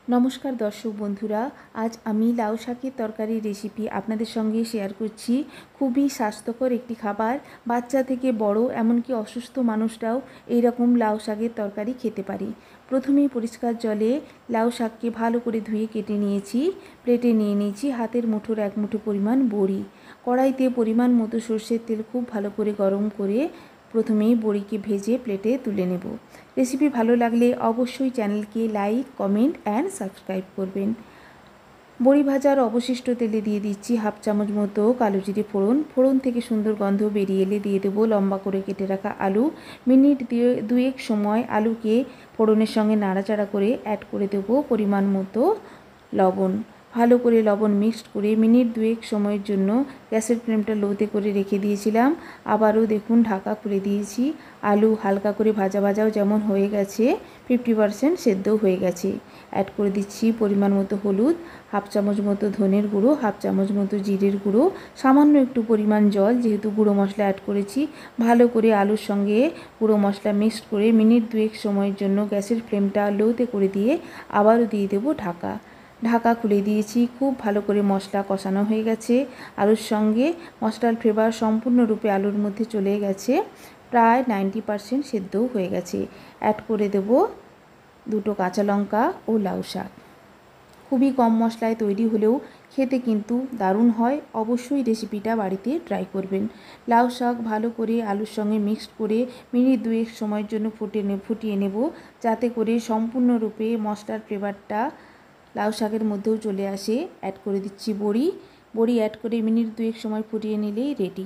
নমস্কার দর্শক বন্ধুরা, আজ আমি লাউ শাকের তরকারির রেসিপি আপনাদের সঙ্গে শেয়ার করছি। খুবই স্বাস্থ্যকর একটি খাবার, বাচ্চা থেকে বড় এমনকি অসুস্থ মানুষরাও এই রকম লাউ শাকের তরকারি খেতে পারে। প্রথমেই পরিষ্কার জলে লাউ শাককে ভালো করে ধুয়ে কেটে নিয়েছি। প্লেটে নিয়ে নিয়েছি হাতের মুঠোর 1 মুঠো পরিমাণ বড়ি। কড়াইতে পরিমাণ মতো সর্ষের তেল খুব ভালো করে গরম করে প্রথমেই বড়িকে ভেজে প্লেটে তুলে নেব। রেসিপি ভালো লাগলে অবশ্যই চ্যানেলকে লাইক, কমেন্ট অ্যান্ড সাবস্ক্রাইব করবেন। বড়ি ভাজার অবশিষ্ট তেলে দিয়ে দিচ্ছি 1/2 চামচ মতো কালো জিরে ফোড়ন। ফোড়ন থেকে সুন্দর গন্ধ বেরিয়ে এলে দিয়ে দেবো লম্বা করে কেটে রাখা আলু। মিনিট দুয়েক সময় আলুকে ফোড়নের সঙ্গে নাড়াচাড়া করে অ্যাড করে দেবো পরিমাণ মতো লবণ। ভালো করে লবণ মিক্সড করে মিনিট দুয়েক সময়ের জন্য গ্যাসের ফ্লেমটা লোতে করে রেখে দিয়েছিলাম। আবারও দেখুন ঢাকা খুলে দিয়েছি। আলু হালকা করে ভাজাও যেমন হয়ে গেছে, 50% সেদ্ধ হয়ে গেছে। অ্যাড করে দিচ্ছি পরিমাণ মতো হলুদ, 1/2 চামচ মতো ধনের গুঁড়ো, 1/2 চামচ মতো জিরের গুঁড়ো, সামান্য একটু পরিমাণ জল, যেহেতু গুঁড়ো মশলা অ্যাড করেছি। ভালো করে আলুর সঙ্গে গুঁড়ো মশলা মিক্সড করে মিনিট দুয়েক সময়ের জন্য গ্যাসের ফ্লেমটা লোতে করে দিয়ে আবারও দিয়ে দেবো ঢাকা। ঢাকা খুলে দিয়েছি। খুব ভালো করে মশলা কষানো হয়ে গেছে। আলুর সঙ্গে মশলার ফ্লেভার সম্পূর্ণরূপে আলুর মধ্যে চলে গেছে। প্রায় 90% সেদ্ধও হয়ে গেছে। অ্যাড করে দেব 2টো কাঁচা লঙ্কা ও লাউ শাক। খুবই কম মশলায় তৈরি হলেও খেতে কিন্তু দারুণ হয়। অবশ্যই রেসিপিটা বাড়িতে ট্রাই করবেন। লাউ শাক ভালো করে আলুর সঙ্গে মিক্সড করে মিনিট দুয়েক সময়ের জন্য ফুটিয়ে নেব, যাতে করে সম্পূর্ণরূপে মশলার ফ্লেভারটা লাউ শাকের মধ্যেও চলে আসে। অ্যাড করে দিচ্ছি বড়ি। অ্যাড করে মিনিট দুয়েক সময় ফুটিয়ে নিলেই রেডি।